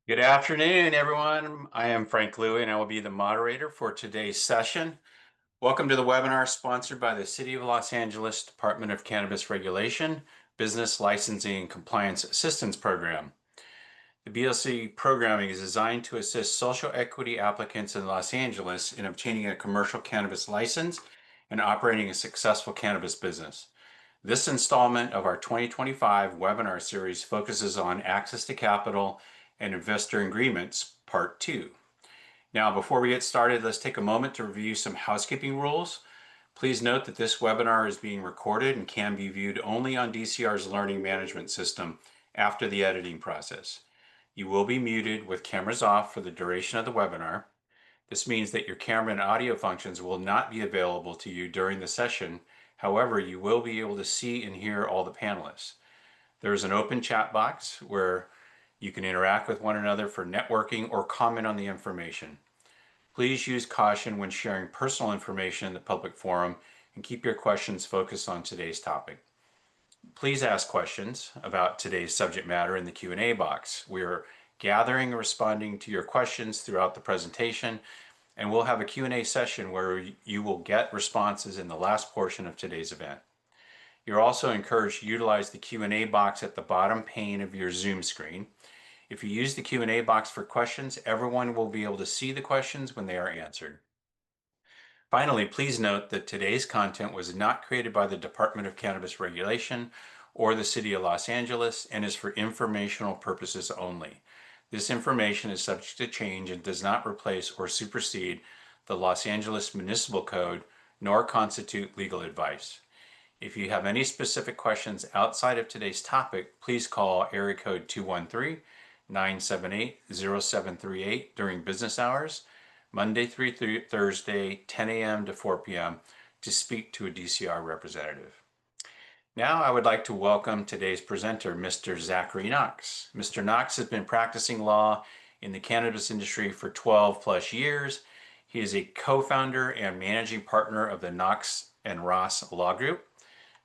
Good afternoon, everyone. I am Frank Louie, and I will be the moderator for today's session. Welcome to the webinar sponsored by the City of Los Angeles Department of Cannabis Regulation, Business Licensing and Compliance Assistance Program. The BLC programming is designed to assist social equity applicants in Los Angeles in obtaining a commercial cannabis license and operating a successful cannabis business. This installment of our 2025 webinar series focuses on access to capital and investor agreements, Part 2. Now, before we get started, let's take a moment to review some housekeeping rules. Please note that this webinar is being recorded and can be viewed only on DCR's learning management system after the editing process. You will be muted with cameras off for the duration of the webinar. This means that your camera and audio functions will not be available to you during the session. However, you will be able to see and hear all the panelists. There is an open chat box where you can interact with one another for networking or comment on the information. Please use caution when sharing personal information in the public forum and keep your questions focused on today's topic. Please ask questions about today's subject matter in the Q&A box. We are gathering and responding to your questions throughout the presentation, and we'll have a Q&A session where you will get responses in the last portion of today's event. You're also encouraged to utilize the Q&A box at the bottom pane of your Zoom screen. If you use the Q&A box for questions, everyone will be able to see the questions when they are answered. Finally, please note that today's content was not created by the Department of Cannabis Regulation or the City of Los Angeles and is for informational purposes only. This information is subject to change and does not replace or supersede the Los Angeles Municipal Code nor constitute legal advice. If you have any specific questions outside of today's topic, please call area code 213-978-0738 during business hours, Monday through Thursday, 10 a.m. to 4 p.m. to speak to a DCR representative. Now I would like to welcome today's presenter, Mr. Zachary Knox. Mr. Knox has been practicing law in the cannabis industry for 12 plus years. He is a co-founder and managing partner of the Knox and Ross Law Group.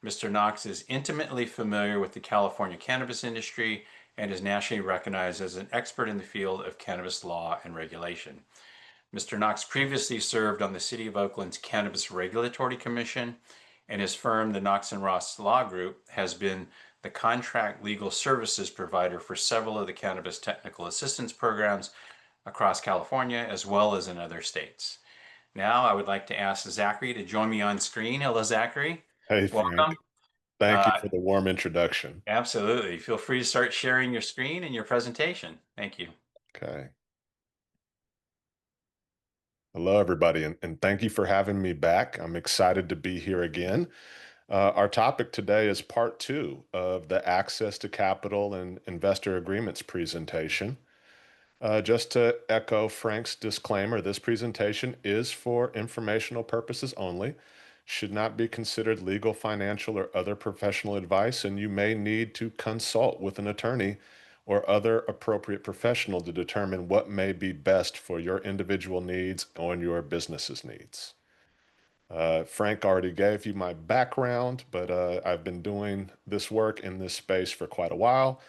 Mr. Knox is intimately familiar with the California cannabis industry and is nationally recognized as an expert in the field of cannabis law and regulation. Mr. Knox previously served on the City of Oakland's Cannabis Regulatory Commission, and his firm, the Knox and Ross Law Group, has been the contract legal services provider for several of the cannabis technical assistance programs across California, as well as in other states. Now, I would like to ask Zachary to join me on screen. Hello, Zachary. Hey, Welcome. Frank. Thank you Uh, for the warm introduction. Absolutely. Feel free to start sharing your screen and your presentation. Thank you. Okay. Hello, everybody, and thank you for having me back. I'm excited to be here again. Our topic today is part two of the Access to Capital and Investor Agreements presentation. Just to echo Frank's disclaimer, this presentation is for informational purposes only, should not be considered legal, financial, or other professional advice, and you may need to consult with an attorney or other appropriate professional to determine what may be best for your individual needs or your business's needs. Frank already gave you my background, but I've been doing this work in this space for quite a while.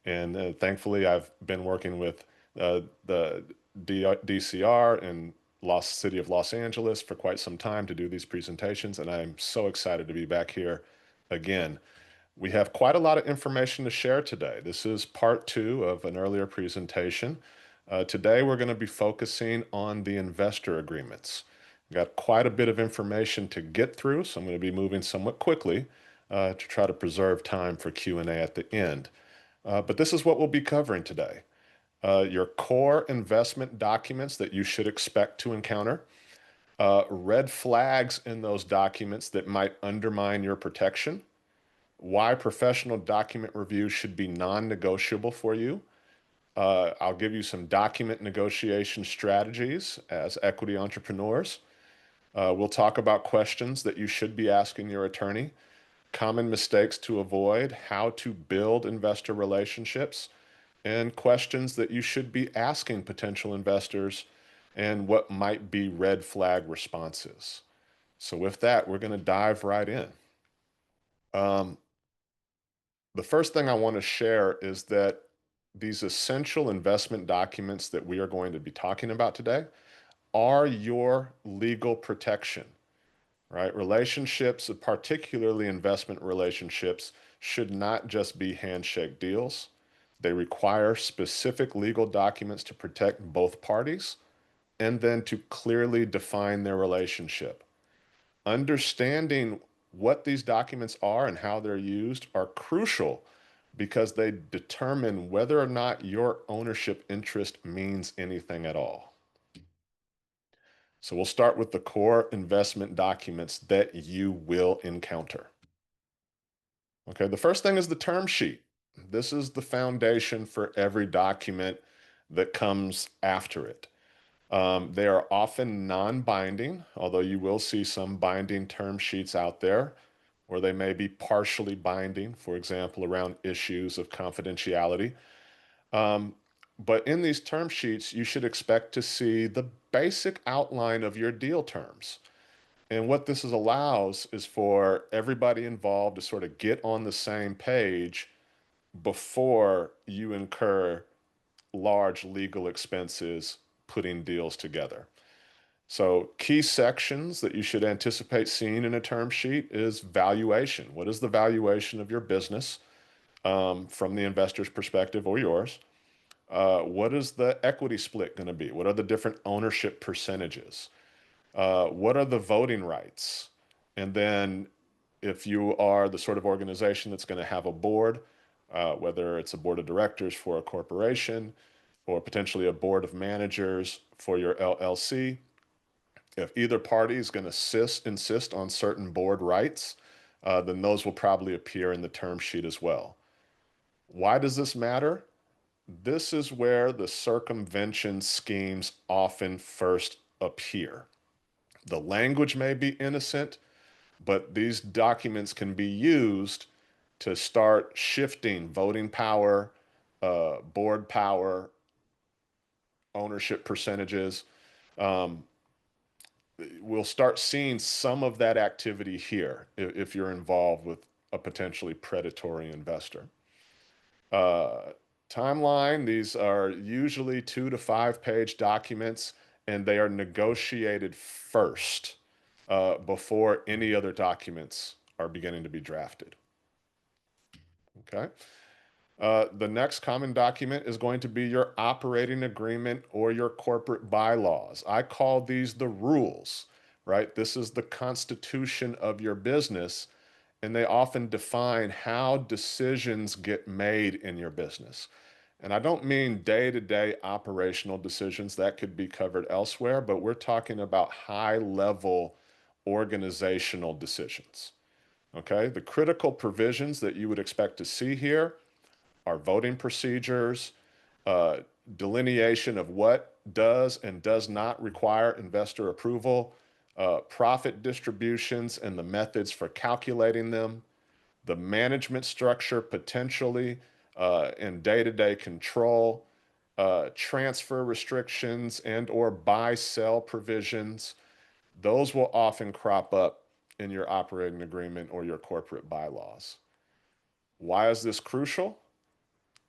And thankfully, I've been working with the DCR and City of Los Angeles for quite some time to do these presentations. And I'm so excited to be back here again. We have quite a lot of information to share today. This is part two of an earlier presentation. Today, we're going to be focusing on the investor agreements. Got quite a bit of information to get through, so I'm going to be moving somewhat quickly to try to preserve time for Q&A at the end. But this is what we'll be covering today. Your core investment documents that you should expect to encounter, red flags in those documents that might undermine your protection, why professional document review should be non-negotiable for you. I'll give you some document negotiation strategies as equity entrepreneurs. We'll talk about questions that you should be asking your attorney, common mistakes to avoid, how to build investor relationships, and questions that you should be asking potential investors, and what might be red flag responses. So with that, we're going to dive right in. The first thing I want to share is that these essential investment documents that we are going to be talking about today are your legal protection, right? Relationships, particularly investment relationships, should not just be handshake deals. They require specific legal documents to protect both parties and then to clearly define their relationship. Understanding what these documents are and how they're used are crucial because they determine whether or not your ownership interest means anything at all. So we'll start with the core investment documents that you will encounter. Okay, the first thing is the term sheet. This is the foundation for every document that comes after it. They are often non-binding, although you will see some binding term sheets out there, or they may be partially binding, for example, around issues of confidentiality. Um, but in these term sheets, you should expect to see the basic outline of your deal terms. And what allows is for everybody involved to sort of get on the same page before you incur large legal expenses putting deals together. So, key sections that you should anticipate seeing in a term sheet is valuation. What is the valuation of your business from the investor's perspective or yours? What is the equity split going to be? What are the different ownership percentages? What are the voting rights? And then, if you are the sort of organization that's going to have a board, whether it's a board of directors for a corporation or potentially a board of managers for your LLC, if either party is going to insist on certain board rights, then those will probably appear in the term sheet as well. Why does this matter? This is where the circumvention schemes often first appear. The language may be innocent, but these documents can be used to start shifting voting power, board power, ownership percentages. Um, we'll start seeing some of that activity here if you're involved with a potentially predatory investor. Uh, Timeline, these are usually 2 to 5 page documents, and they are negotiated first before any other documents are beginning to be drafted. Okay. The next common document is going to be your operating agreement or your corporate bylaws. I call these the rules, right? This is the constitution of your business, and they often define how decisions get made in your business. And I don't mean day-to-day operational decisions that could be covered elsewhere, but we're talking about high-level organizational decisions. Okay, the critical provisions that you would expect to see here are voting procedures, uh, delineation of what does and does not require investor approval, profit distributions and the methods for calculating them, the management structure potentially, and day-to-day control, transfer restrictions and or buy-sell provisions. Those will often crop up in your operating agreement or your corporate bylaws. Why is this crucial?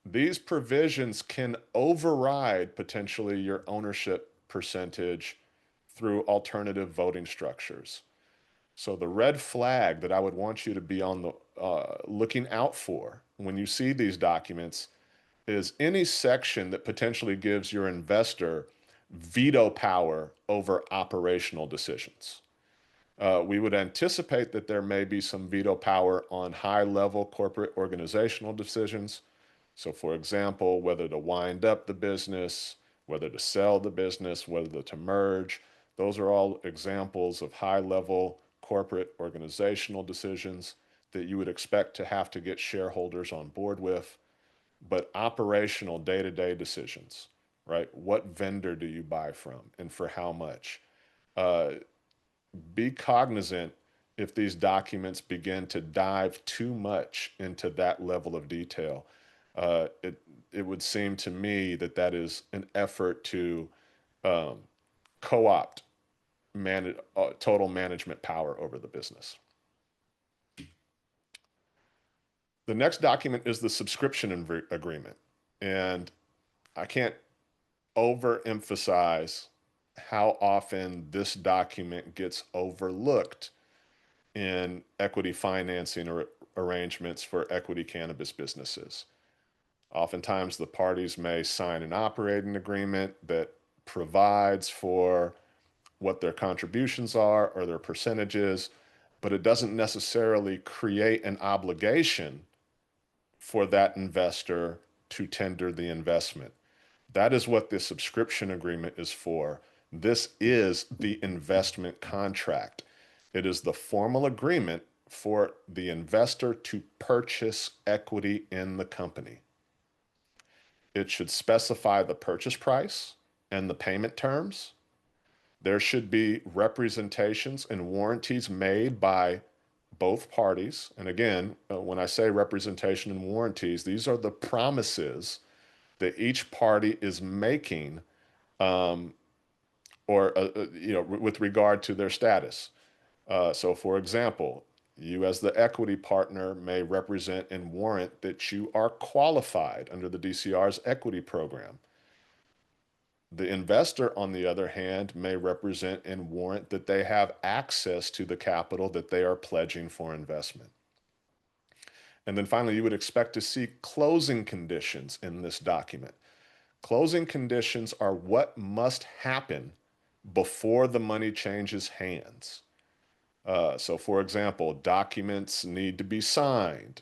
These provisions can override potentially your ownership percentage through alternative voting structures. So the red flag that I would want you to be on the looking out for when you see these documents is any section that potentially gives your investor veto power over operational decisions. We would anticipate that there may be some veto power on high-level corporate organizational decisions. So, for example, whether to wind up the business, whether to sell the business, whether to merge, those are all examples of high-level corporate organizational decisions that you would expect to have to get shareholders on board with. But operational day-to-day decisions, right? What vendor do you buy from and for how much? Uh, be cognizant if these documents begin to dive too much into that level of detail. It would seem to me that that is an effort to um, co-opt total management power over the business. The next document is the subscription agreement. And I can't overemphasize how often this document gets overlooked in equity financing or arrangements for equity cannabis businesses. Oftentimes, the parties may sign an operating agreement that provides for what their contributions are or their percentages, but it doesn't necessarily create an obligation for that investor to tender the investment. That is what the subscription agreement is for. This is the investment contract. It is the formal agreement for the investor to purchase equity in the company. It should specify the purchase price and the payment terms. There should be representations and warranties made by both parties. And again, when I say representation and warranties, these are the promises that each party is making, um, or with regard to their status. So, for example, you as the equity partner may represent and warrant that you are qualified under the DCR's equity program. The investor, on the other hand, may represent and warrant that they have access to the capital that they are pledging for investment. And then finally, you would expect to see closing conditions in this document. Closing conditions are what must happen before the money changes hands. So, for example, documents need to be signed,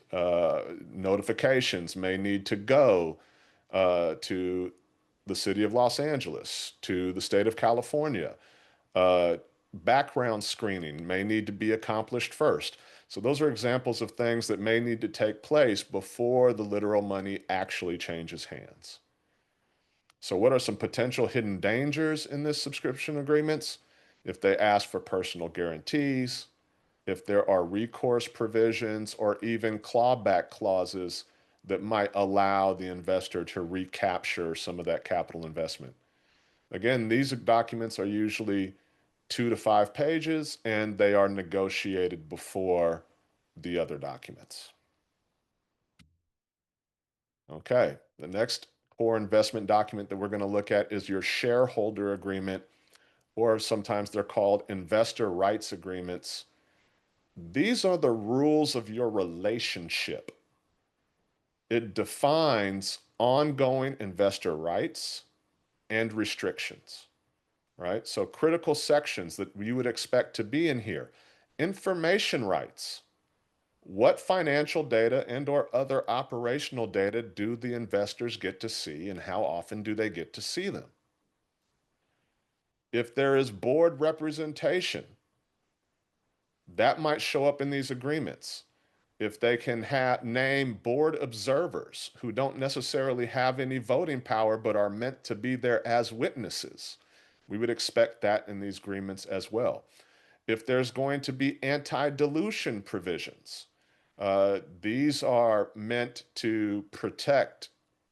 notifications may need to go to the city of Los Angeles, to the state of California. Uh, Background screening may need to be accomplished first. So, those are examples of things that may need to take place before the literal money actually changes hands. So, what are some potential hidden dangers in this subscription agreements? If they ask for personal guarantees, if there are recourse provisions or even clawback clauses that might allow the investor to recapture some of that capital investment. Again, these documents are usually 2 to 5 pages and they are negotiated before the other documents. Okay, the next core investment document that we're going to look at is your shareholder agreement, or sometimes they're called investor rights agreements. These are the rules of your relationship. It defines ongoing investor rights and restrictions, right? So, critical sections that you would expect to be in here: information rights. What financial data and or other operational data do the investors get to see, and how often do they get to see them? If there is board representation, that might show up in these agreements. If they can name board observers who don't necessarily have any voting power but are meant to be there as witnesses, we would expect that in these agreements as well. If there's going to be anti-dilution provisions, these are meant to protect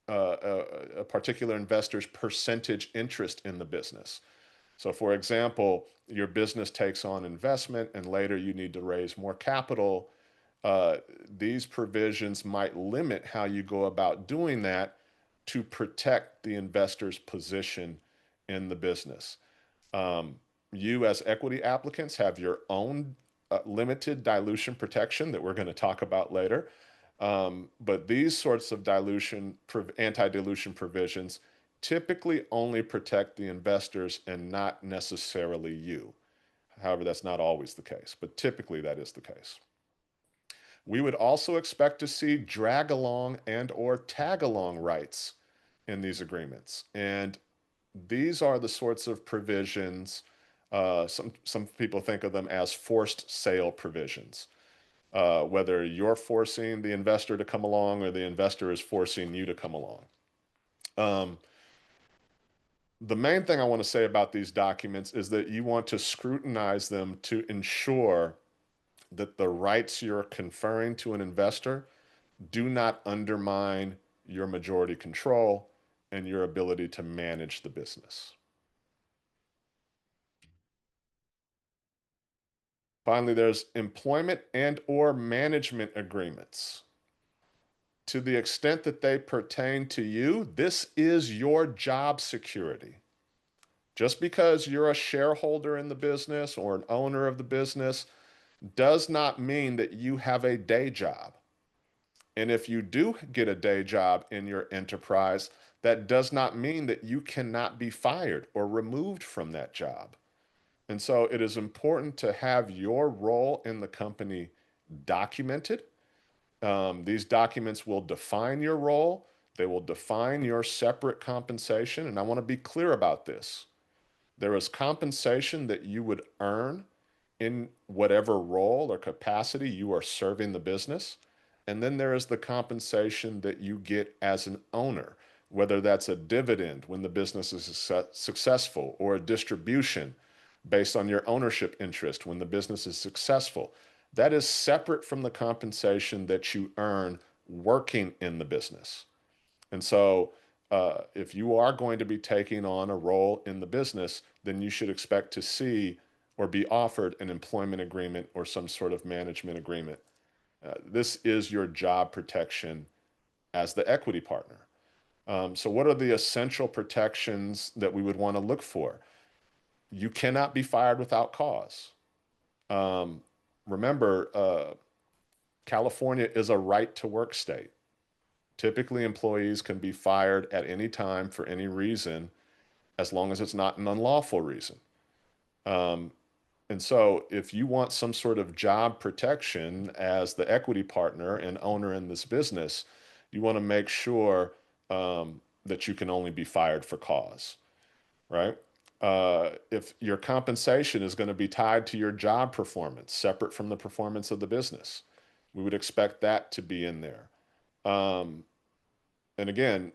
a particular investor's percentage interest in the business. So, for example, your business takes on investment and later you need to raise more capital. These provisions might limit how you go about doing that to protect the investor's position in the business. Um, you, as equity applicants, have your own limited dilution protection that we're going to talk about later. But these sorts of anti-dilution provisions typically only protect the investors and not necessarily you. However, that's not always the case, but typically that is the case. We would also expect to see drag along and or tag along rights in these agreements. And these are the sorts of provisions, some people think of them as forced sale provisions, whether you're forcing the investor to come along or the investor is forcing you to come along. Um, the main thing I want to say about these documents is that you want to scrutinize them to ensure that the rights you're conferring to an investor do not undermine your majority control and your ability to manage the business. Finally, there's employment and or management agreements. to the extent that they pertain to you, this is your job security. Just because you're a shareholder in the business or an owner of the business does not mean that you have a day job. And if you do get a day job in your enterprise, that does not mean that you cannot be fired or removed from that job. And so it is important to have your role in the company documented. These documents will define your role, they will define your separate compensation. And I want to be clear about this. There is compensation that you would earn in whatever role or capacity you are serving the business. And then there is the compensation that you get as an owner, whether that's a dividend when the business is successful or a distribution based on your ownership interest when the business is successful. That is separate from the compensation that you earn working in the business. And so, if you are going to be taking on a role in the business, then you should expect to see or be offered an employment agreement or some sort of management agreement. This is your job protection as the equity partner. So, what are the essential protections that we would want to look for? You cannot be fired without cause. Um, Remember, California is a right to work state. Typically, employees can be fired at any time for any reason, as long as it's not an unlawful reason. Um, and so, if you want some sort of job protection as the equity partner and owner in this business, you want to make sure that you can only be fired for cause, right? If your compensation is going to be tied to your job performance, separate from the performance of the business, we would expect that to be in there. Um, and again,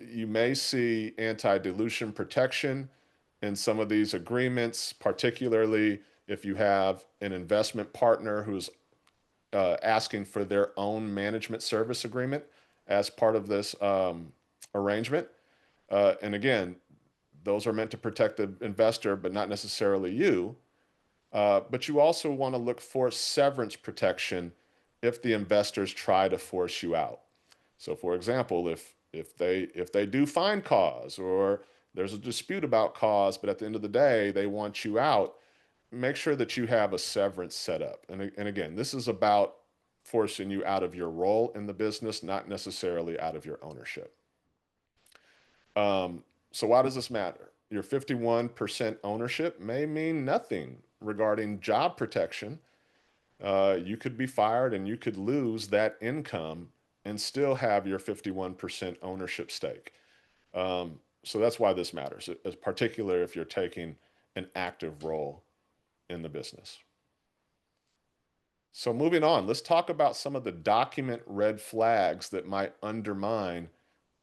you may see anti-dilution protection in some of these agreements, particularly if you have an investment partner who's asking for their own management service agreement as part of this arrangement. And again, those are meant to protect the investor, but not necessarily you. But you also want to look for severance protection if the investors try to force you out. So, for example, if they do find cause or there's a dispute about cause, but at the end of the day they want you out, make sure that you have a severance set up. And again, this is about forcing you out of your role in the business, not necessarily out of your ownership. So why does this matter? Your 51% ownership may mean nothing regarding job protection. You could be fired and you could lose that income and still have your 51% ownership stake. So that's why this matters, particularly if you're taking an active role in the business. So moving on, let's talk about some of the document red flags that might undermine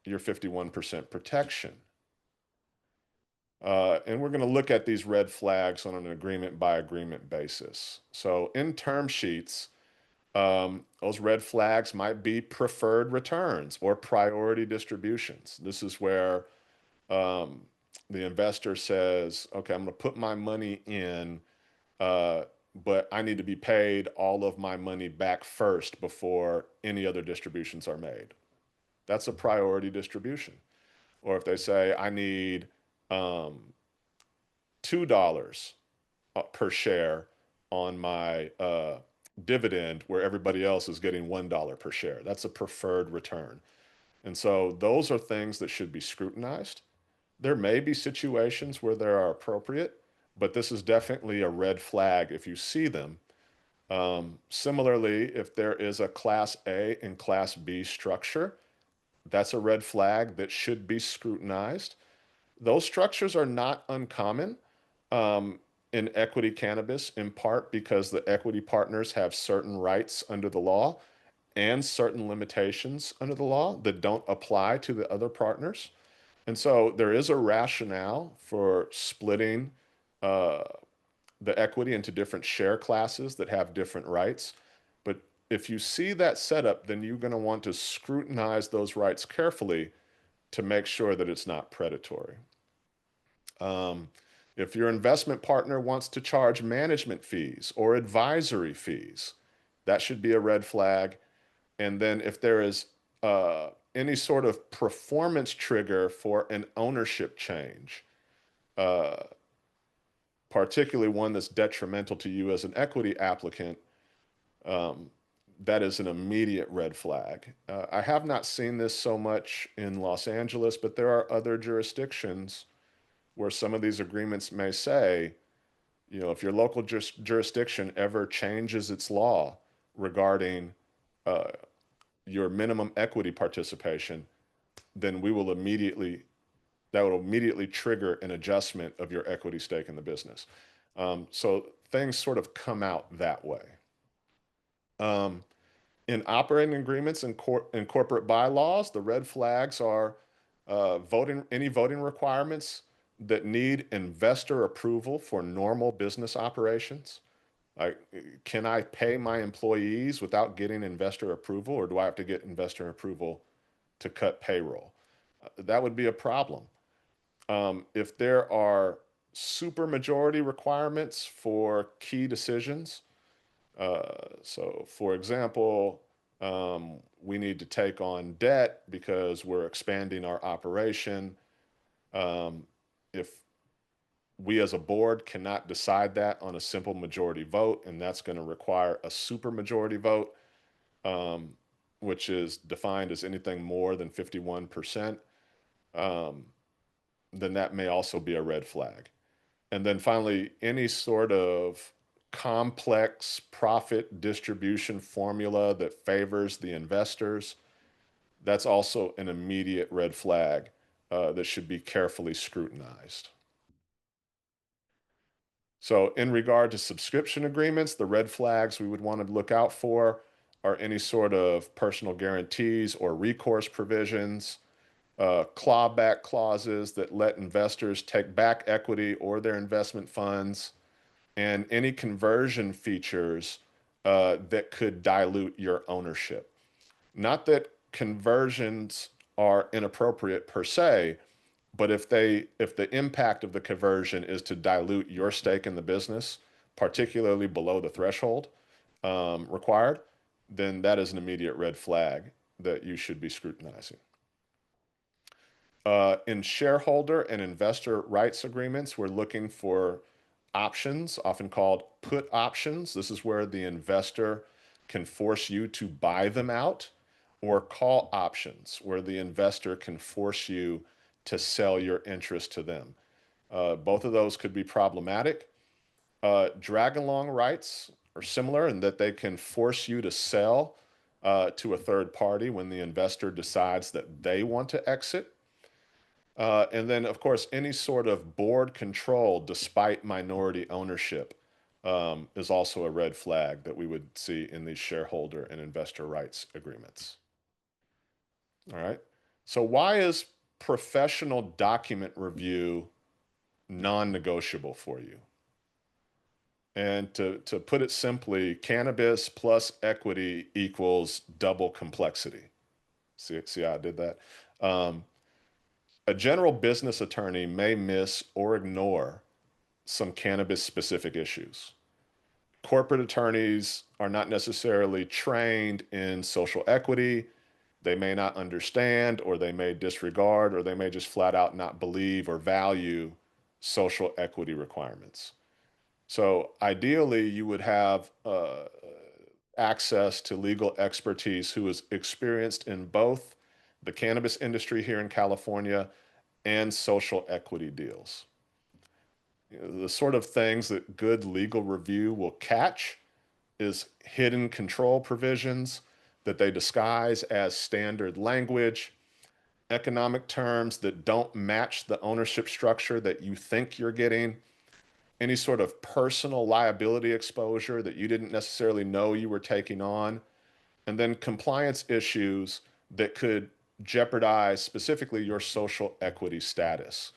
your 51% protection. And we're going to look at these red flags on an agreement by agreement basis. So in term sheets, those red flags might be preferred returns or priority distributions. This is where um, the investor says, okay, I'm going to put my money in, but I need to be paid all of my money back first before any other distributions are made. That's a priority distribution. Or if they say, I need um, $2 per share on my dividend, where everybody else is getting $1 per share. That's a preferred return. And so those are things that should be scrutinized. There may be situations where they are appropriate, but this is definitely a red flag if you see them. Similarly, if there is a Class A and Class B structure, that's a red flag that should be scrutinized. Those structures are not uncommon um, in equity cannabis, in part because the equity partners have certain rights under the law and certain limitations under the law that don't apply to the other partners. And so there is a rationale for splitting uh, the equity into different share classes that have different rights. But if you see that setup, then you're going to want to scrutinize those rights carefully to make sure that it's not predatory. Um, if your investment partner wants to charge management fees or advisory fees, that should be a red flag. And then if there is any sort of performance trigger for an ownership change, uh, particularly one that's detrimental to you as an equity applicant, um, that is an immediate red flag. I have not seen this so much in Los Angeles, but there are other jurisdictions where some of these agreements may say, if your local jurisdiction ever changes its law regarding uh, your minimum equity participation, then that will immediately trigger an adjustment of your equity stake in the business. So things sort of come out that way. Um, in operating agreements and corporate bylaws, the red flags are any voting requirements that need investor approval for normal business operations. Like, can I pay my employees without getting investor approval, or do I have to get investor approval to cut payroll? That would be a problem. If there are supermajority requirements for key decisions, so for example, we need to take on debt because we're expanding our operation. Um, if we as a board cannot decide that on a simple majority vote, and that's going to require a supermajority vote, um, which is defined as anything more than 51%, um, then that may also be a red flag. And then finally, any sort of complex profit distribution formula that favors the investors, that's also an immediate red flag that should be carefully scrutinized. So, in regard to subscription agreements, the red flags we would want to look out for are any sort of personal guarantees or recourse provisions, clawback clauses that let investors take back equity or their investment funds, and any conversion features that could dilute your ownership. Not that conversions are inappropriate per se, but if the impact of the conversion is to dilute your stake in the business, particularly below the threshold required, then that is an immediate red flag that you should be scrutinizing. In shareholder and investor rights agreements, we're looking for options, often called put options. This is where the investor can force you to buy them out, or call options, where the investor can force you to sell your interest to them. Both of those could be problematic. Drag along rights are similar in that they can force you to sell to a third party when the investor decides that they want to exit. And then, of course, any sort of board control despite minority ownership is also a red flag that we would see in these shareholder and investor rights agreements. All right. So, why is professional document review non-negotiable for you? And to put it simply, cannabis plus equity equals double complexity. See how I did that? Um, a general business attorney may miss or ignore some cannabis specific issues. Corporate attorneys are not necessarily trained in social equity. They may not understand, or they may disregard, or they may just flat out not believe or value social equity requirements. So ideally, you would have access to legal expertise who is experienced in both the cannabis industry here in California and social equity deals. The sort of things that good legal review will catch is hidden control provisions that they disguise as standard language, economic terms that don't match the ownership structure that you think you're getting, any sort of personal liability exposure that you didn't necessarily know you were taking on, and then compliance issues that could jeopardize specifically your social equity status.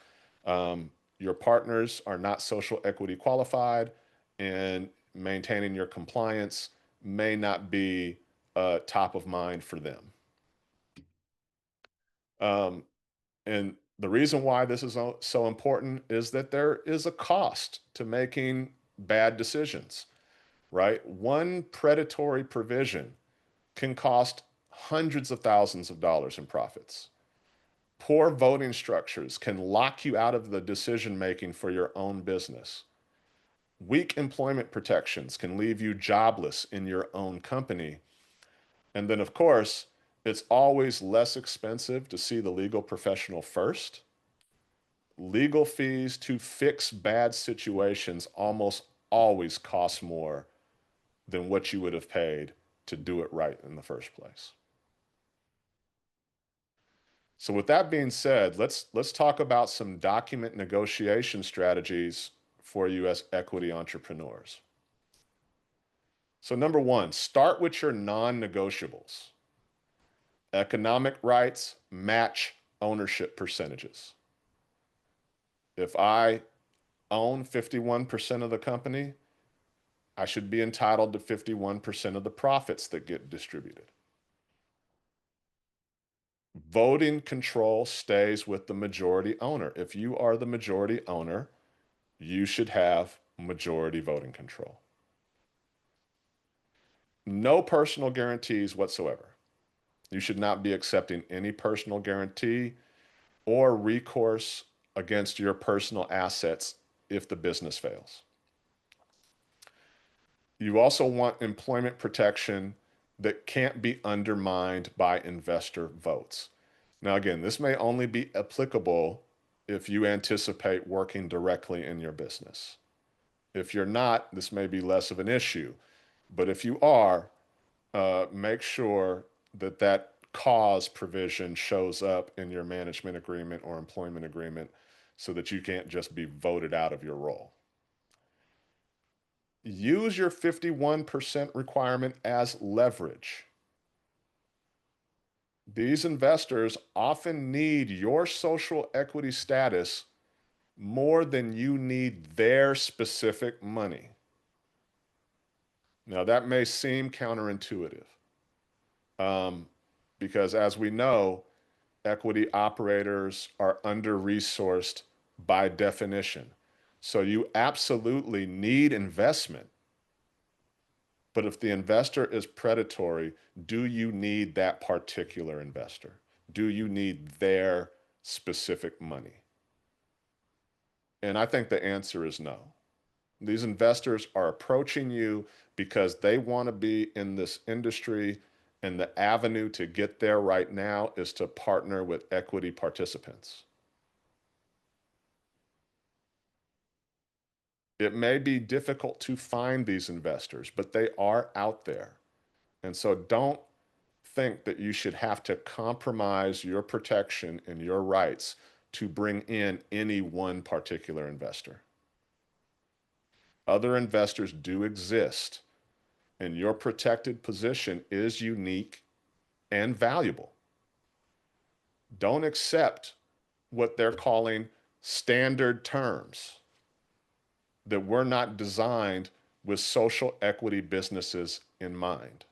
Your partners are not social equity qualified, and maintaining your compliance may not be top of mind for them. Um, and the reason why this is so important is that there is a cost to making bad decisions, right? One predatory provision can cost hundreds of thousands of dollars in profits. Poor voting structures can lock you out of the decision making for your own business. Weak employment protections can leave you jobless in your own company. And then, of course, it's always less expensive to see the legal professional first. Legal fees to fix bad situations almost always cost more than what you would have paid to do it right in the first place. So with that being said, let's talk about some document negotiation strategies for you as equity entrepreneurs. So number one, start with your non-negotiables. Economic rights match ownership percentages. If I own 51% of the company, I should be entitled to 51% of the profits that get distributed. Voting control stays with the majority owner. If you are the majority owner, you should have majority voting control. No personal guarantees whatsoever. You should not be accepting any personal guarantee or recourse against your personal assets if the business fails. You also want employment protection that can't be undermined by investor votes. Now, again, this may only be applicable if you anticipate working directly in your business. If you're not, this may be less of an issue. But if you are, make sure that that cause provision shows up in your management agreement or employment agreement so that you can't just be voted out of your role. Use your 51% requirement as leverage. These investors often need your social equity status more than you need their specific money. Now, that may seem counterintuitive because, as we know, equity operators are under-resourced by definition. So you absolutely need investment. But if the investor is predatory, do you need that particular investor? Do you need their specific money? And I think the answer is no. These investors are approaching you because they want to be in this industry, and the avenue to get there right now is to partner with equity participants. It may be difficult to find these investors, but they are out there. And so don't think that you should have to compromise your protection and your rights to bring in any one particular investor. Other investors do exist, and your protected position is unique and valuable. Don't accept what they're calling standard terms that were not designed with social equity businesses in mind.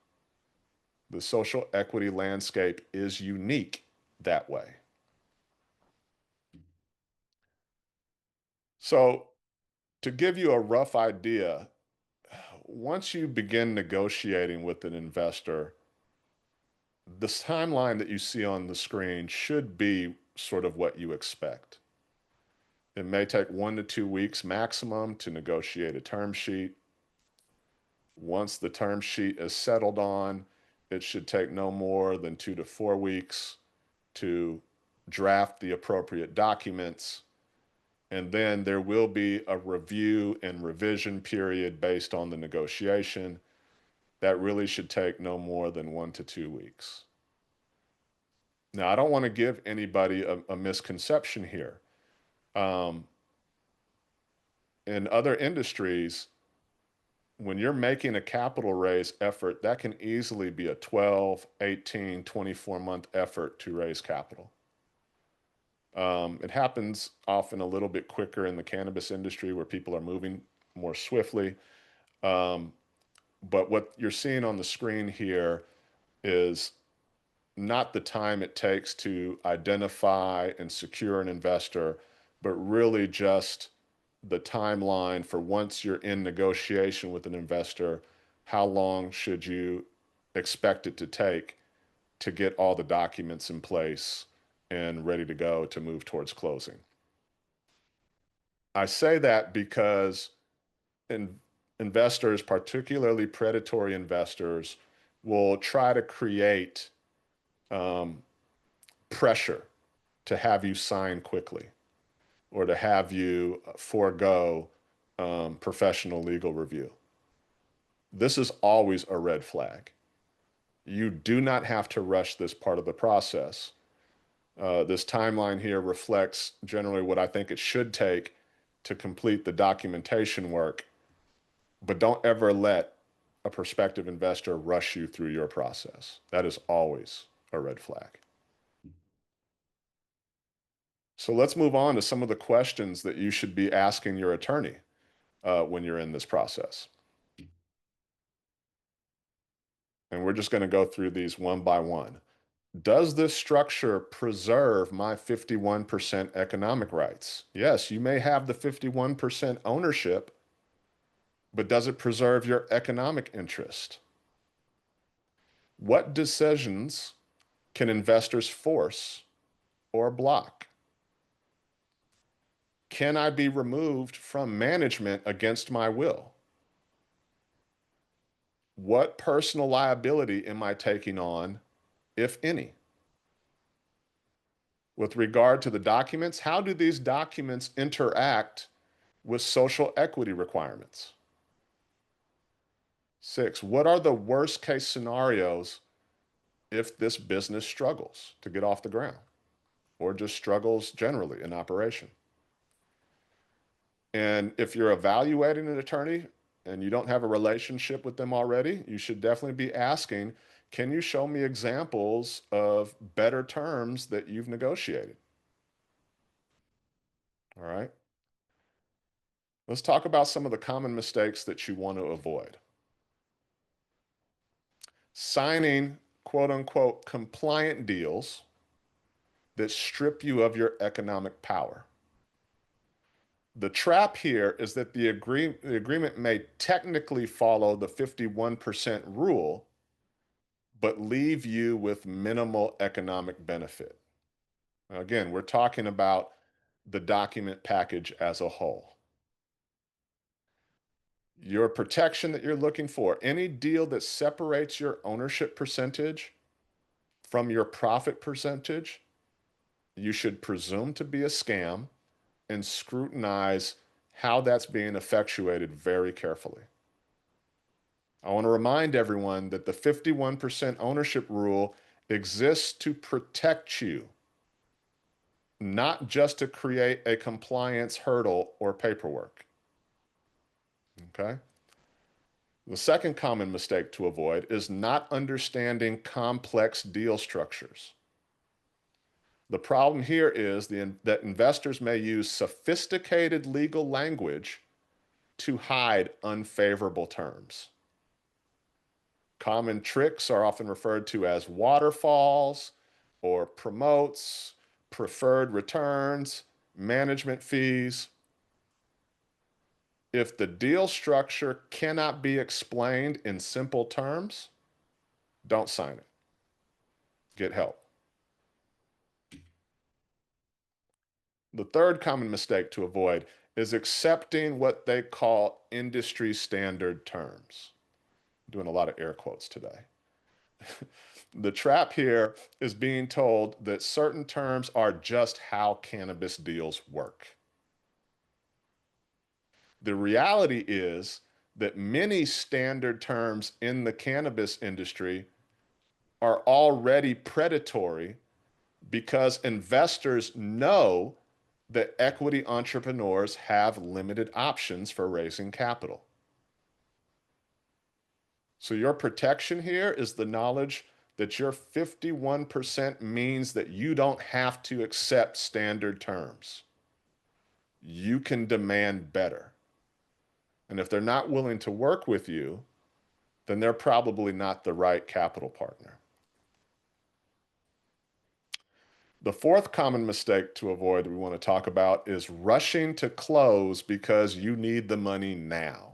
The social equity landscape is unique that way. So, to give you a rough idea, once you begin negotiating with an investor, the timeline that you see on the screen should be sort of what you expect. It may take 1 to 2 weeks maximum to negotiate a term sheet. Once the term sheet is settled on, it should take no more than 2 to 4 weeks to draft the appropriate documents. And then there will be a review and revision period based on the negotiation. That really should take no more than 1 to 2 weeks. Now, I don't want to give anybody a misconception here. Um, in other industries, when you're making a capital raise effort, that can easily be a 12, 18, 24-month effort to raise capital. It happens often a little bit quicker in the cannabis industry where people are moving more swiftly. Um, but what you're seeing on the screen here is not the time it takes to identify and secure an investor, but really just the timeline for once you're in negotiation with an investor, how long should you expect it to take? to get all the documents in place and ready to go to move towards closing. I say that because in, investors, particularly predatory investors, will try to create um, pressure to have you sign quickly or to have you forego professional legal review. This is always a red flag. You do not have to rush this part of the process. This timeline here reflects generally what I think it should take to complete the documentation work, but don't ever let a prospective investor rush you through your process. That is always a red flag. So let's move on to some of the questions that you should be asking your attorney when you're in this process. And we're just going to go through these one by one. Does this structure preserve my 51% economic rights? Yes, you may have the 51% ownership, but does it preserve your economic interest? What decisions can investors force or block? Can I be removed from management against my will? What personal liability am I taking on, if any? With regard to the documents, how do these documents interact with social equity requirements? 6, what are the worst case scenarios if this business struggles to get off the ground or just struggles generally in operation? And if you're evaluating an attorney and you don't have a relationship with them already, you should definitely be asking, can you show me examples of better terms that you've negotiated? All right. Let's talk about some of the common mistakes that you want to avoid. Signing quote unquote compliant deals that strip you of your economic power. The trap here is that the agreement may technically follow the 51% rule, but leave you with minimal economic benefit. Now, again, we're talking about the document package as a whole. Your protection that you're looking for, any deal that separates your ownership percentage from your profit percentage, you should presume to be a scam and scrutinize how that's being effectuated very carefully. I want to remind everyone that the 51% ownership rule exists to protect you, not just to create a compliance hurdle or paperwork. Okay? The second common mistake to avoid is not understanding complex deal structures. The problem here is that investors may use sophisticated legal language to hide unfavorable terms. Common tricks are often referred to as waterfalls or promotes, preferred returns, management fees. If the deal structure cannot be explained in simple terms, don't sign it. Get help. The third common mistake to avoid is accepting what they call industry standard terms. I'm doing a lot of air quotes today. The trap here is being told that certain terms are just how cannabis deals work. The reality is that many standard terms in the cannabis industry are already predatory because investors know that equity entrepreneurs have limited options for raising capital. So your protection here is the knowledge that your 51% means that you don't have to accept standard terms. You can demand better. And if they're not willing to work with you, then they're probably not the right capital partner. The fourth common mistake to avoid that we want to talk about is rushing to close because you need the money now.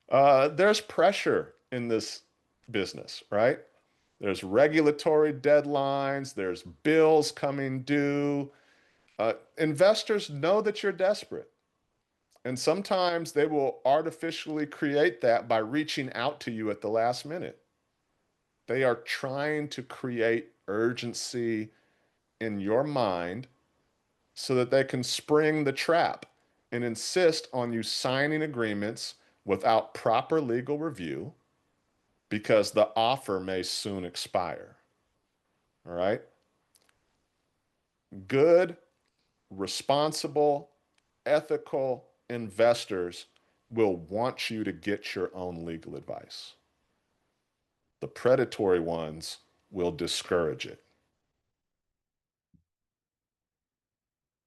There's pressure in this business, right? There's regulatory deadlines, there's bills coming due. Investors know that you're desperate. And sometimes they will artificially create that by reaching out to you at the last minute. They are trying to create urgency in your mind so that they can spring the trap and insist on you signing agreements without proper legal review because the offer may soon expire. All right? Good, responsible, ethical investors will want you to get your own legal advice. The predatory ones will discourage it.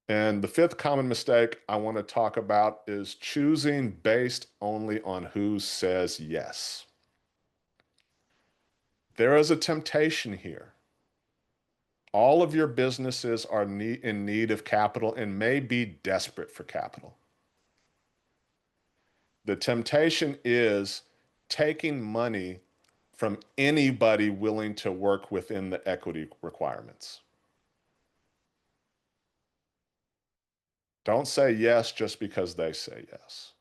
And the fifth common mistake I want to talk about is choosing based only on who says yes. There is a temptation here. All of your businesses are in need of capital and may be desperate for capital. The temptation is taking money from anybody willing to work within the equity requirements. Don't say yes just because they say yes.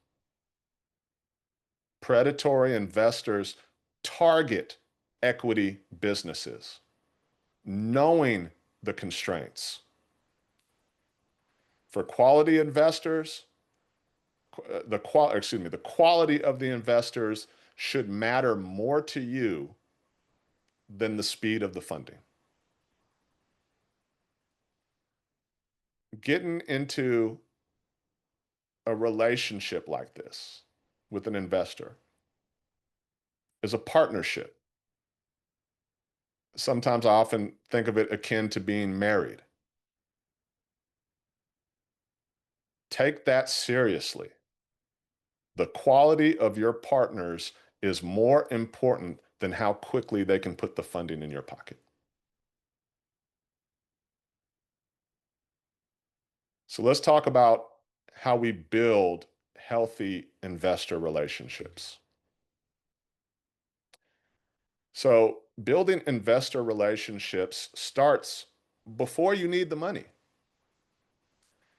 Predatory investors target equity businesses, knowing the constraints. For quality investors, the quality of the investors should matter more to you than the speed of the funding. Getting into a relationship like this with an investor is a partnership. Sometimes I often think of it akin to being married. Take that seriously. The quality of your partners is more important than how quickly they can put the funding in your pocket. So let's talk about how we build healthy investor relationships. So, building investor relationships starts before you need the money.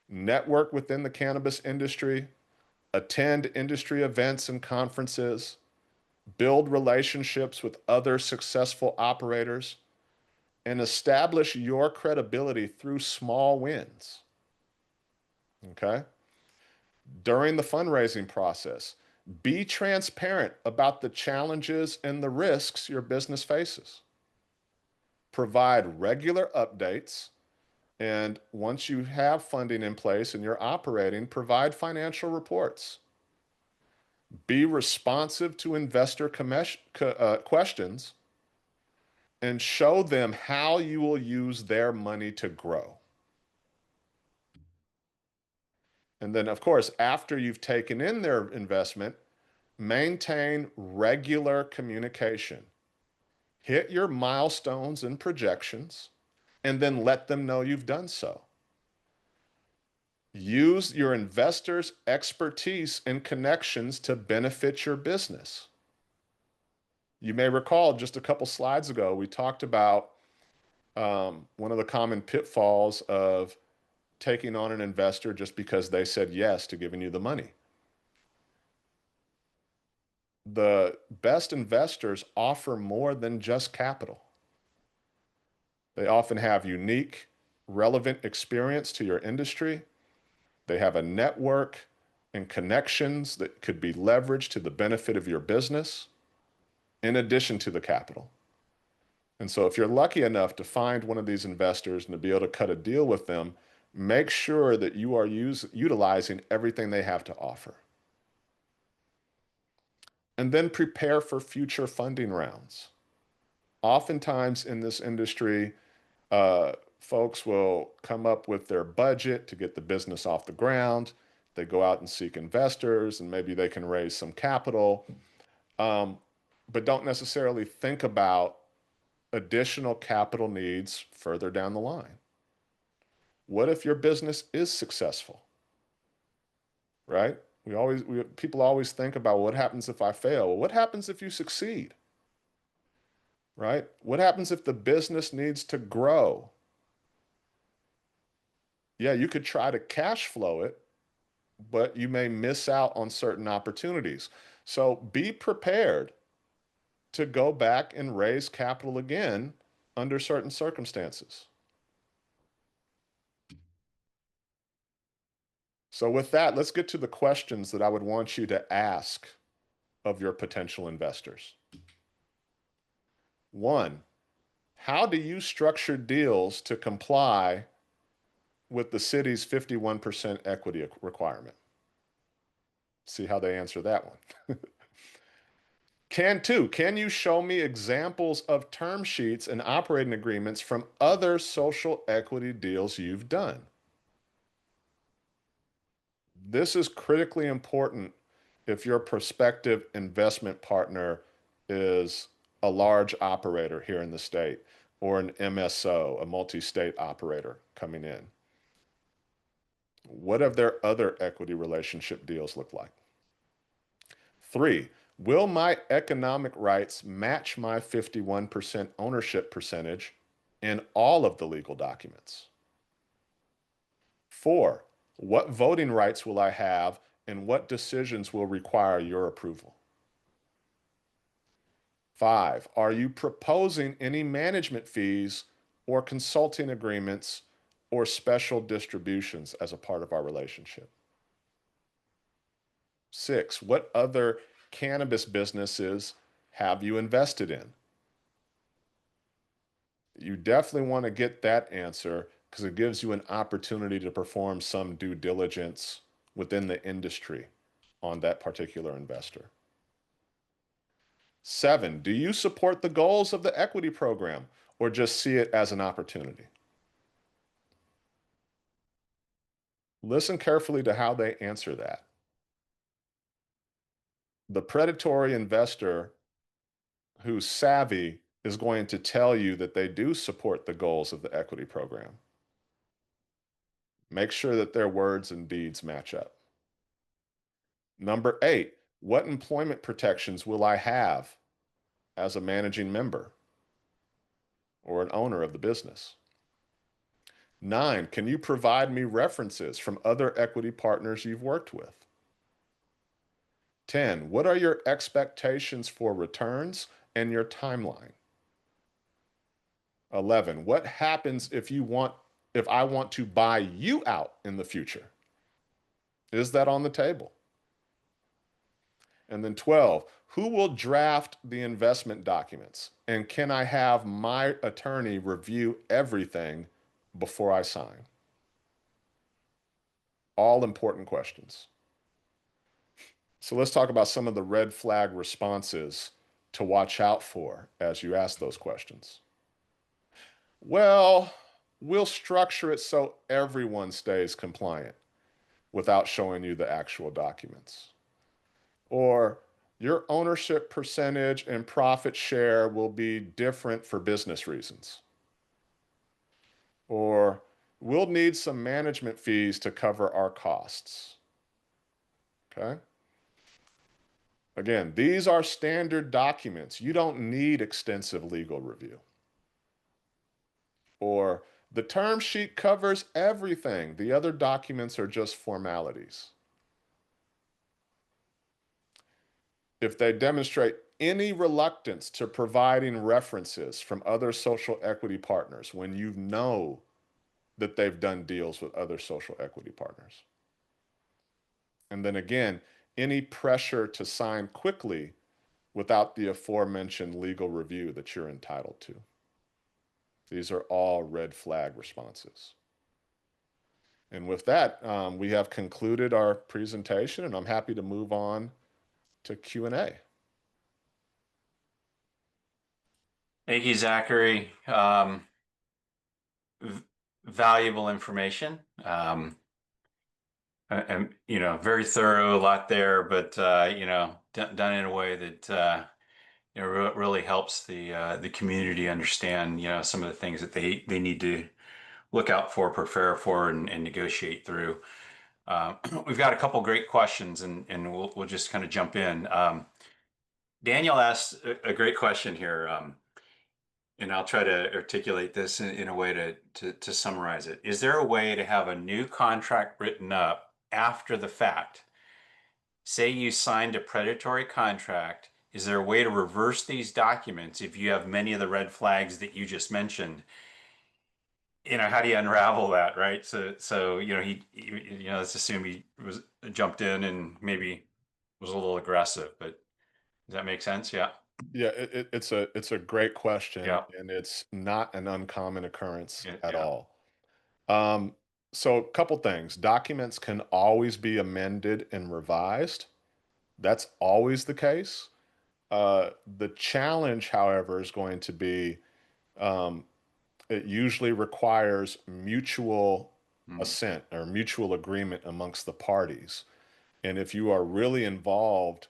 Network within the cannabis industry, attend industry events and conferences, build relationships with other successful operators, and establish your credibility through small wins. Okay? During the fundraising process, be transparent about the challenges and the risks your business faces. Provide regular updates. And once you have funding in place and you're operating, provide financial reports. Be responsive to investor questions and show them how you will use their money to grow. And then, of course, after you've taken in their investment, maintain regular communication. Hit your milestones and projections, and then let them know you've done so. Use your investors' expertise and connections to benefit your business. You may recall just a couple slides ago, we talked about one of the common pitfalls of taking on an investor just because they said yes to giving you the money. The best investors offer more than just capital. They often have unique, relevant experience to your industry. They have a network and connections that could be leveraged to the benefit of your business, in addition to the capital. And so, if you're lucky enough to find one of these investors and to be able to cut a deal with them, make sure that you are utilizing everything they have to offer. And then prepare for future funding rounds. Oftentimes in this industry, folks will come up with their budget to get the business off the ground. They go out and seek investors, and maybe they can raise some capital, um, but don't necessarily think about additional capital needs further down the line. What if your business is successful? Right? People always think about what happens if I fail. Well, what happens if you succeed? right? What happens if the business needs to grow? Yeah, you could try to cash flow it, but you may miss out on certain opportunities. So be prepared to go back and raise capital again under certain circumstances. So, with that, let's get to the questions that I would want you to ask of your potential investors. One, how do you structure deals to comply with the city's 51% equity requirement? See how they answer that one. Can you show me examples of term sheets and operating agreements from other social equity deals you've done? This is critically important if your prospective investment partner is a large operator here in the state or an MSO, a multi-state operator coming in. What have their other equity relationship deals look like? Three, will my economic rights match my 51% ownership percentage in all of the legal documents? Four, what voting rights will I have and what decisions will require your approval? Five, are you proposing any management fees or consulting agreements or special distributions as a part of our relationship? Six, what other cannabis businesses have you invested in? You definitely want to get that answer because it gives you an opportunity to perform some due diligence within the industry on that particular investor. Seven, do you support the goals of the equity program or just see it as an opportunity? Listen carefully to how they answer that. The predatory investor who's savvy is going to tell you that they do support the goals of the equity program. Make sure that their words and deeds match up. Number eight, what employment protections will I have as a managing member or an owner of the business? Nine, can you provide me references from other equity partners you've worked with? 10, what are your expectations for returns and your timeline? 11, what happens if I want to buy you out in the future? Is that on the table? And then 12, who will draft the investment documents? And can I have my attorney review everything before I sign? All important questions. So let's talk about some of the red flag responses to watch out for as you ask those questions. Well, we'll structure it so everyone stays compliant without showing you the actual documents. Or your ownership percentage and profit share will be different for business reasons. Or we'll need some management fees to cover our costs. Okay? Again, these are standard documents. You don't need extensive legal review. Or the term sheet covers everything. The other documents are just formalities. If they demonstrate any reluctance to providing references from other social equity partners when you know that they've done deals with other social equity partners. And then again, any pressure to sign quickly without the aforementioned legal review that you're entitled to. These are all red flag responses. And with that, we have concluded our presentation, and I'm happy to move on to Q&A. Thank you, Zachary. Valuable information. And very thorough, a lot there, but done in a way that really helps the community understand some of the things that they need to look out for, prepare for, and negotiate through. We've got a couple great questions, and we'll just kind of jump in. Daniel asked a great question here. and I'll try to articulate this in a way to summarize it. Is there a way to have a new contract written up after the fact? Say you signed a predatory contract. Is there a way to reverse these documents if you have many of the red flags that you just mentioned? How do you unravel that, right? Let's assume he was jumped in and maybe was a little aggressive, but does that make sense? Yeah. Yeah, it's a great question, Yeah. and it's not an uncommon occurrence Yeah. at Yeah. all. Um, so a couple things. Documents can always be amended and revised. That's always the case. The challenge, however, is going to be um, it usually requires mutual Mm, assent or mutual agreement amongst the parties. And if you are really involved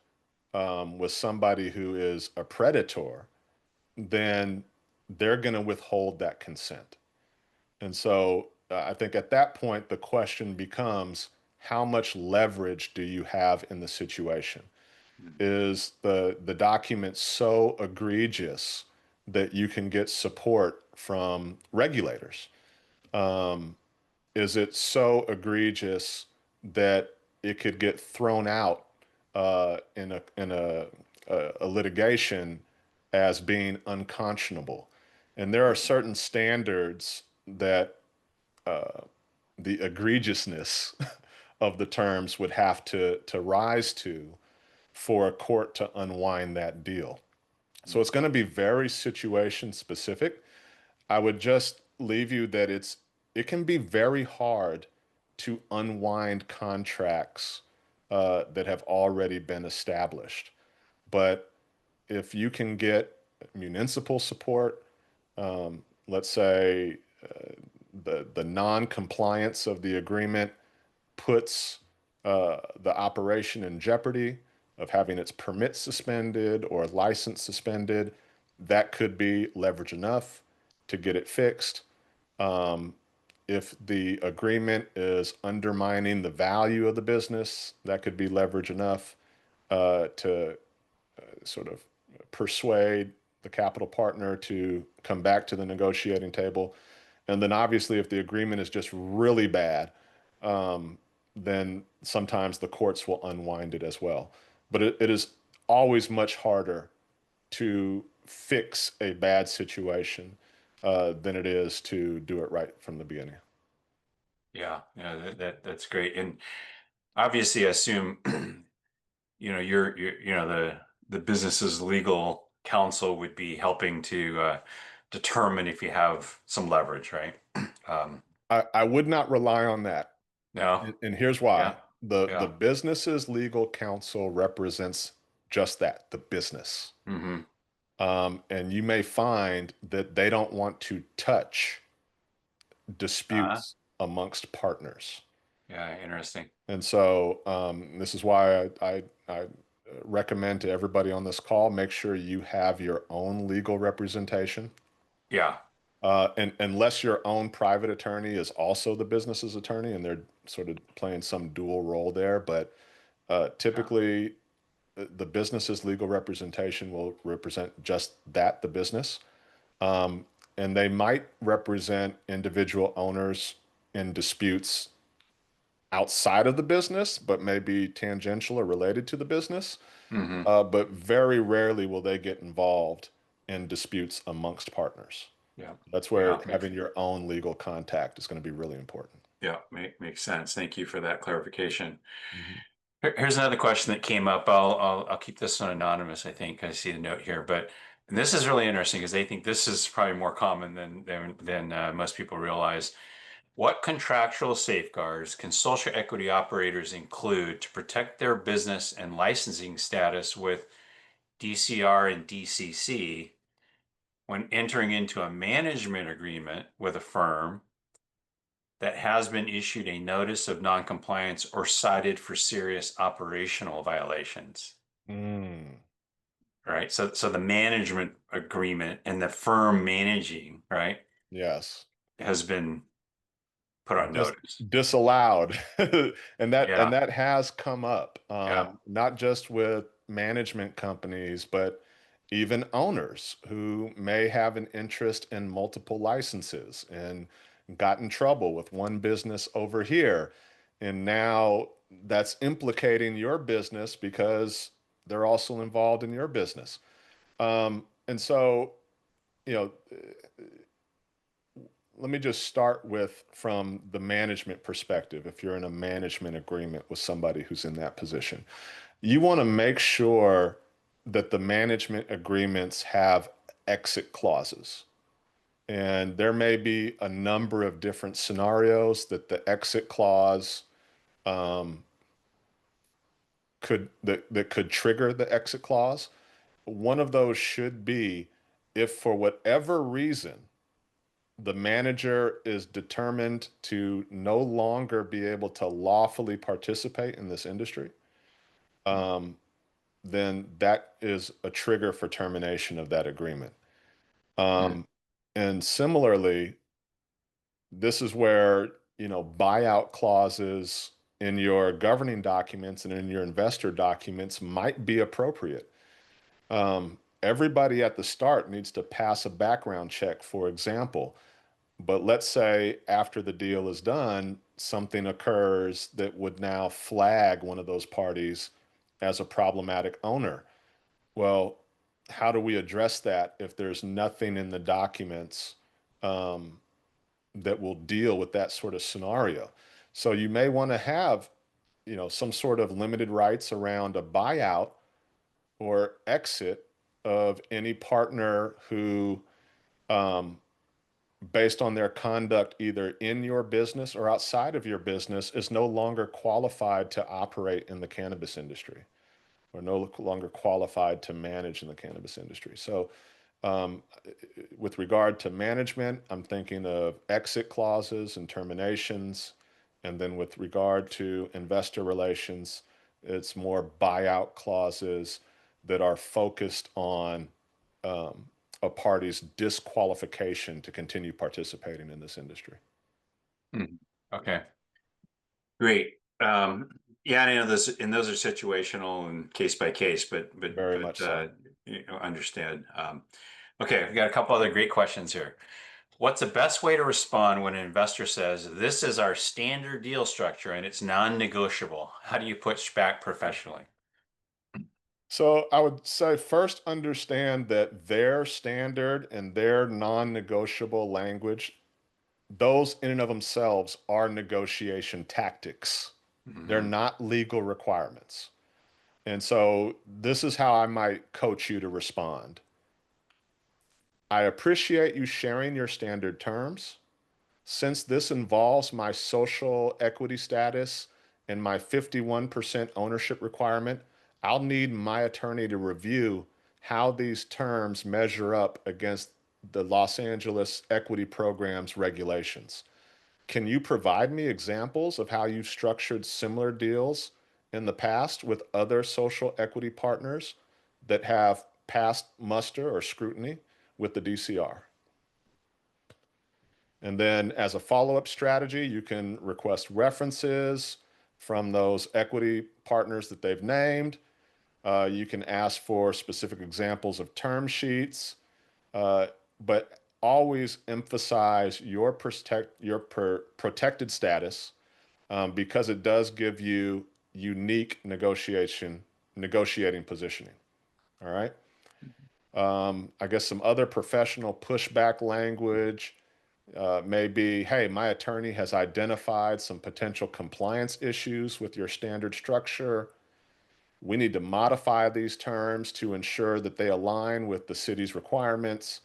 with somebody who is a predator, then they're going to withhold that consent. And so I think at that point, the question becomes how much leverage do you have in the situation? mm, Is the document so egregious that you can get support from regulators? Is it so egregious that it could get thrown out in a litigation as being unconscionable? And there are mm, certain standards that the egregiousness of the terms would have to rise to for a court to unwind that deal. So mm, it's going to be very situation specific. I would just leave you that it can be very hard to unwind contracts that have already been established. But if you can get municipal support, let's say the non-compliance of the agreement puts the operation in jeopardy of having its permit suspended or license suspended, that could be leverage enough to get it fixed. If the agreement is undermining the value of the business, that could be leverage enough to sort of persuade the capital partner to come back to the negotiating table. And then obviously, if the agreement is just really bad, then sometimes the courts will unwind it as well. But it is always much harder to fix a bad situation than it is to do it right from the beginning. yeah. Yeah. That's great. And obviously, I assume the business's legal counsel would be helping to determine if you have some leverage, right? Um, I would not rely on that. no. And here's why. Yeah. The Yeah. business's legal counsel represents just that, the business. Hmm. And you may find that they don't want to touch Uh, disputes amongst partners. yeah. Interesting. And so this is why I recommend to everybody on this call, make sure you have your own legal representation. Yeah. And unless your own private attorney is also the business's attorney and they're sort of playing some dual role there, but Yeah. typically the business's legal representation will represent just that, the business. And they might represent individual owners in disputes outside of the business, but maybe tangential or related to the business. Hmm. But very rarely will they get involved in disputes amongst partners. Yeah. That's Yeah. where having your own legal contact is going to be really important. Yeah. Makes sense. Thank you for that clarification. Mhm. Here's another question that came up. I'll keep this one anonymous. I think I see the note here, but and this is really interesting because I think this is probably more common than most people realize. What contractual safeguards can social equity operators include to protect their business and licensing status with DCR and DCC when entering into a management agreement with a firm that has been issued a notice of noncompliance or cited for serious operational violations? Mm, Right. So the management agreement and the firm managing, right, yes. has been put on Dis notice. disallowed. And Yeah. that has come up, Yeah. not just with management companies, but even owners who may have an interest in multiple licenses and got in trouble with one business over here. And now that's implicating your business because they're also involved in your business. And so, you know, let me just start with from the management perspective. If you're in a management agreement with somebody who's in that position, you want to make sure that the management agreements have exit clauses. And there may be a number of different scenarios that the exit clause um, that could trigger the exit clause. One of those should be if for whatever reason the manager is determined to no longer be able to lawfully participate in this industry, then that is a trigger for termination of that agreement. Mm, And similarly, this is where, buyout clauses in your governing documents and in your investor documents might be appropriate. Everybody at the start needs to pass a background check, for example. But let's say after the deal is done, something occurs that would now flag one of those parties as a problematic owner. Well, how do we address that if there's nothing in the documents that will deal with that sort of scenario? So you may want to have, some sort of limited rights around a buyout or exit of any partner who, based on their conduct either in your business or outside of your business, is no longer qualified to operate in the cannabis industry or no longer qualified to manage in the cannabis industry. So, um, with regard to management, I'm thinking of exit clauses and terminations. And then with regard to investor relations, it's more buyout clauses that are focused on a party's disqualification to continue participating in this industry. mm. Okay, great. Yeah, I know this, and those are situational and case by case, Very much so. understand. Okay, we've got a couple other great questions here. What's the best way to respond when an investor says, "This is our standard deal structure and it's non-negotiable"? How do you push back professionally? So I would say first understand that their standard and their non-negotiable language, those in and of themselves are negotiation tactics. They're Hmm. not legal requirements. And so this is how I might coach you to respond. I appreciate you sharing your standard terms. Since this involves my social equity status and my 51% ownership requirement, I'll need my attorney to review how these terms measure up against the Los Angeles Equity Program's regulations. Can you provide me examples of how you've structured similar deals in the past with other social equity partners that have passed muster or scrutiny with the DCR? And then as a follow-up strategy, you can request references from those equity partners that they've named. You can ask for specific examples of term sheets, but always emphasize your protected status because it does give you unique negotiating positioning. All right. I guess some other professional pushback language maybe, hey, my attorney has identified some potential compliance issues with your standard structure. We need to modify these terms to ensure that they align with the city's requirements.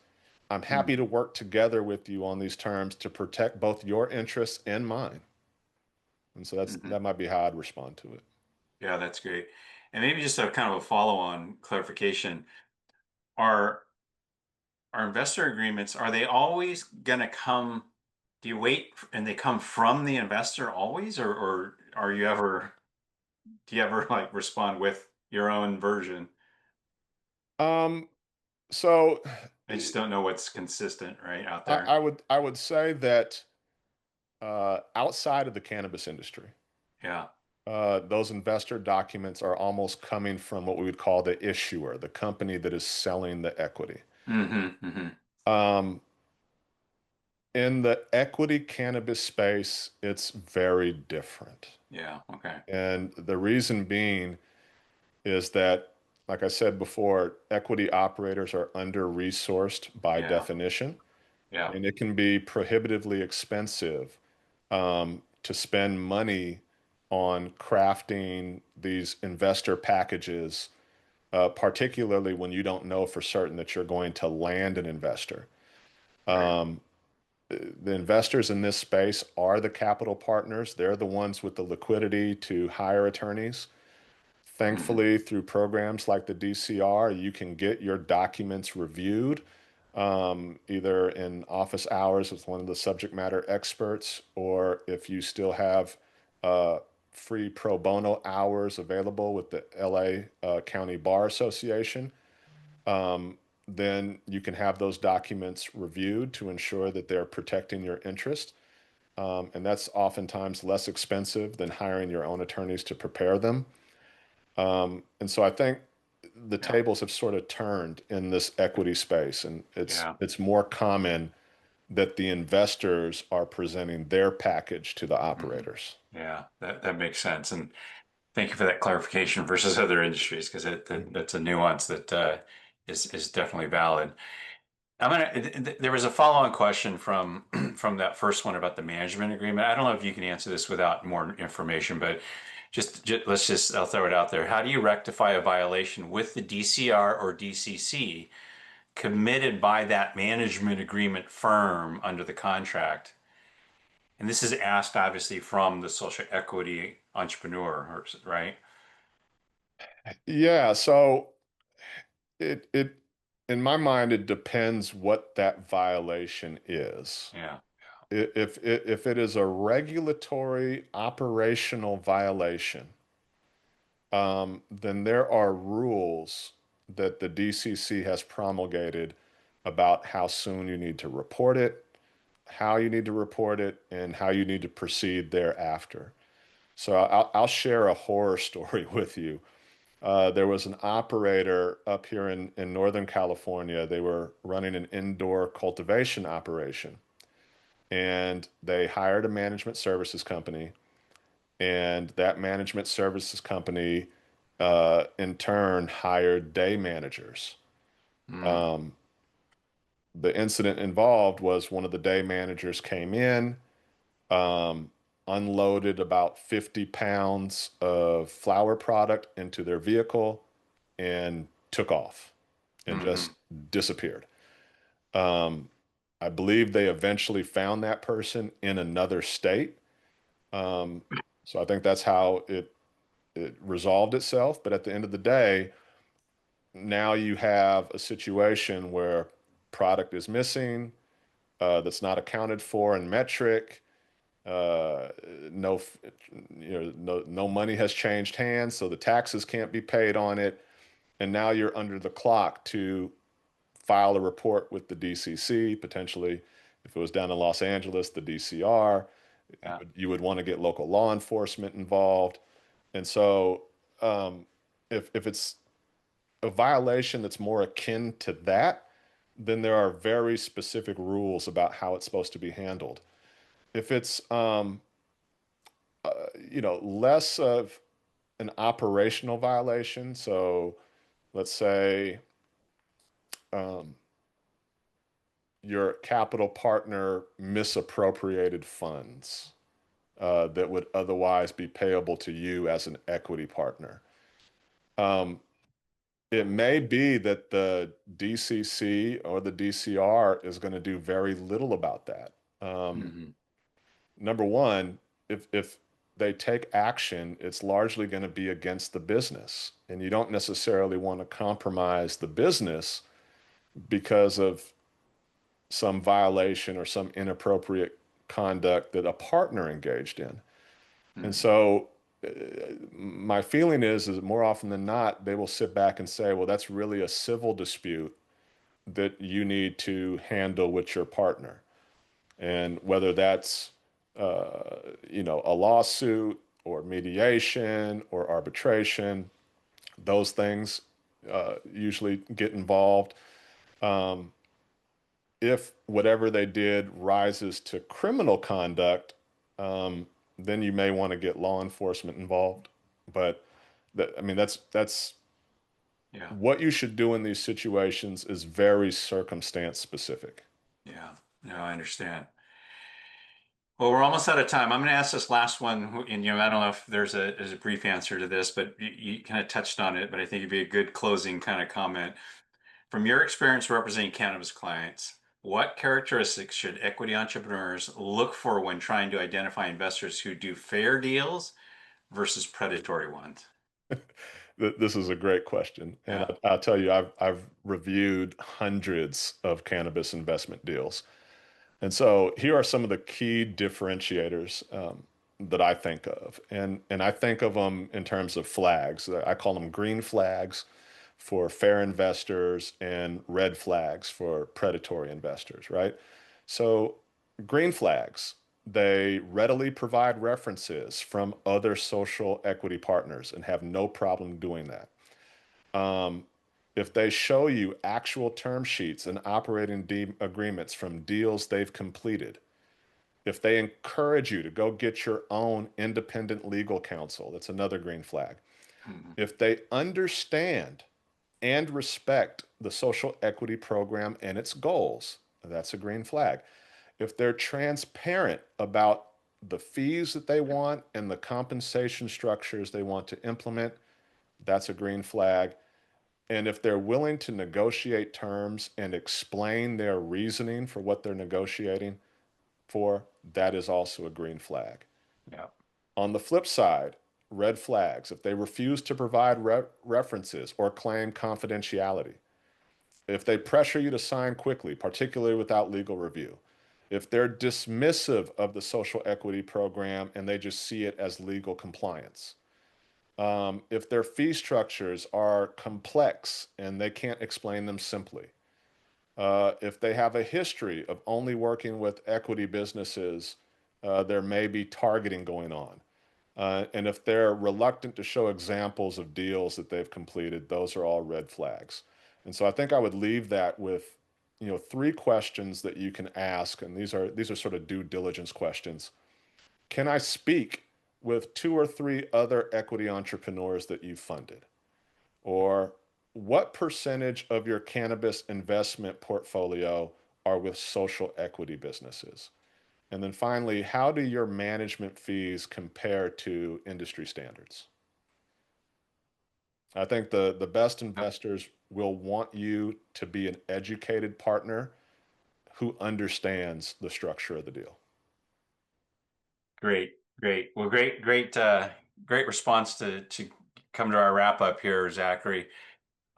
I'm happy to work together with you on these terms to protect both your interests and mine. And so Hmm. that might be how I'd respond to it. Yeah, that's great. And maybe just a kind of a follow-on clarification. Are Are investor agreements, are they always gonna come, do you wait and they come from the investor always, or are you ever, do you ever like respond with your own version? Um, so I just don't know what's consistent right out I, there. I would say that outside of the cannabis industry, Yeah. Those investor documents are almost coming from what we would call the issuer, the company that is selling the equity. Hmm. Hmm. Um, in the equity cannabis space, it's very different. Yeah. Okay. And the reason being is that, like I said before, equity operators are under-resourced by Yeah. definition, Yeah. and it can be prohibitively expensive to spend money on crafting these investor packages, particularly when you don't know for certain that you're going to land an investor. Right. The investors in this space are the capital partners. They're the ones with the liquidity to hire attorneys. Hmm. Thankfully, through programs like the DCR, you can get your documents reviewed, either in office hours with one of the subject matter experts, or if you still have uh, free pro bono hours available with the LA County Bar Association, then you can have those documents reviewed to ensure that they're protecting your interest. And that's oftentimes less expensive than hiring your own attorneys to prepare them. And so I think the Yeah. tables have sort of turned in this equity space, and Yeah. it's more common that the investors are presenting their package to the Hmm. operators. Yeah. That makes sense. And thank you for that clarification versus other industries, because Mhm. that's a nuance that is definitely valid. There was a follow-on question from from that first one about the management agreement. I don't know if you can answer this without more information, but I'll throw it out there. How do you rectify a violation with the DCR or DCC committed by that management agreement firm under the contract? And this is asked obviously from the social equity entrepreneur, right? Yeah, so it in my mind it depends what that violation is. Yeah. If it is a regulatory operational violation, then there are rules that the DCC has promulgated about how soon you need to report it, how you need to report it, and how you need to proceed thereafter. So I'll share a horror story with you. There was an operator up here in Northern California. They were running an indoor cultivation operation, and they hired a management services company, and that management services company in turn hired day managers. Mm, Um, the incident involved was one of the day managers came in, um, unloaded about 50 pounds of flower product into their vehicle and took off and just hmm. disappeared. Um, I believe they eventually found that person in another state. Um, so I think that's how it resolved itself. But at the end of the day, now you have a situation where product is missing, that's not accounted for in metric. No, no money has changed hands, so the taxes can't be paid on it. And now you're under the clock to file a report with the DCC, potentially, if it was down in Los Angeles, the DCR. Yeah. You would want to get local law enforcement involved. And so, if it's a violation that's more akin to that, then there are very specific rules about how it's supposed to be handled. If it's, less of an operational violation, so let's say um, your capital partner misappropriated funds that would otherwise be payable to you as an equity partner. Um, it may be that the DCC or the DCR is going to do very little about that. Hmm. Number one, if they take action, it's largely going to be against the business, and you don't necessarily want to compromise the business because of some violation or some inappropriate conduct that a partner engaged in. And Hmm. so my feeling is more often than not, they will sit back and say, well, that's really a civil dispute that you need to handle with your partner. And whether that's, a lawsuit or mediation or arbitration. Those things usually get involved. Um, if whatever they did rises to criminal conduct, um, then you may want to get law enforcement involved. But I mean, that's Yeah. what you should do in these situations is very circumstance specific. Yeah. No, I understand. Well, we're almost out of time. I'm going to ask this last one, and I don't know if there's a brief answer to this, but you kind of touched on it, but I think it'd be a good closing kind of comment. From your experience representing cannabis clients, what characteristics should equity entrepreneurs look for when trying to identify investors who do fair deals versus predatory ones? This is a great question, and Yeah. I'll tell you, I've reviewed hundreds of cannabis investment deals. And so here are some of the key differentiators that I think of. And I think of them in terms of flags. I call them green flags for fair investors and red flags for predatory investors, right? So green flags, they readily provide references from other social equity partners and have no problem doing that. Um, if they show you actual term sheets and operating agreements from deals they've completed, if they encourage you to go get your own independent legal counsel, that's another green flag. Mhm. If they understand and respect the social equity program and its goals, that's a green flag. If they're transparent about the fees that they want and the compensation structures they want to implement, that's a green flag. And if they're willing to negotiate terms and explain their reasoning for what they're negotiating for, that is also a green flag. Yeah. On the flip side, red flags, if they refuse to provide references or claim confidentiality, if they pressure you to sign quickly, particularly without legal review, if they're dismissive of the social equity program and they just see it as legal compliance, if their fee structures are complex and they can't explain them simply, if they have a history of only working with equity businesses, there may be targeting going on. And if they're reluctant to show examples of deals that they've completed, those are all red flags. And so I think I would leave that with, three questions that you can ask, and these are sort of due diligence questions. Can I speak with two or three other equity entrepreneurs that you've funded? Or what percentage of your cannabis investment portfolio are with social equity businesses? And then finally, how do your management fees compare to industry standards? I think the best Yep. investors will want you to be an educated partner who understands the structure of the deal. Great. Great. Well, great response to come to our wrap up here, Zachary.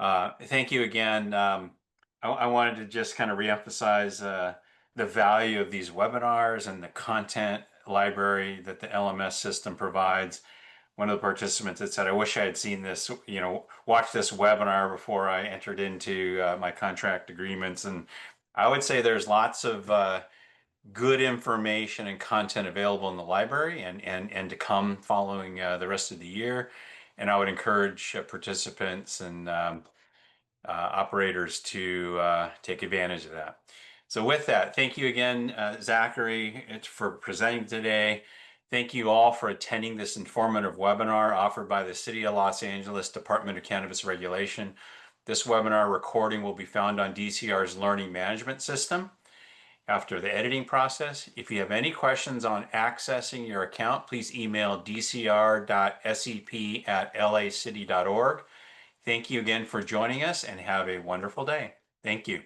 Thank you again. I wanted to just kind of reemphasize the value of these webinars and the content library that the LMS system provides. One of the participants had said, I wish I had seen this, watch this webinar before I entered into my contract agreements. And I would say there's lots of good information and content available in the library and to come following the rest of the year. And I would encourage participants and operators to take advantage of that. So with that, thank you again, Zachary, for presenting today. Thank you all for attending this informative webinar offered by the City of Los Angeles Department of Cannabis Regulation. This webinar recording will be found on DCR's Learning Management System after the editing process. If you have any questions on accessing your account, please email dcr.sep@lacity.org. Thank you again for joining us and have a wonderful day. Thank you.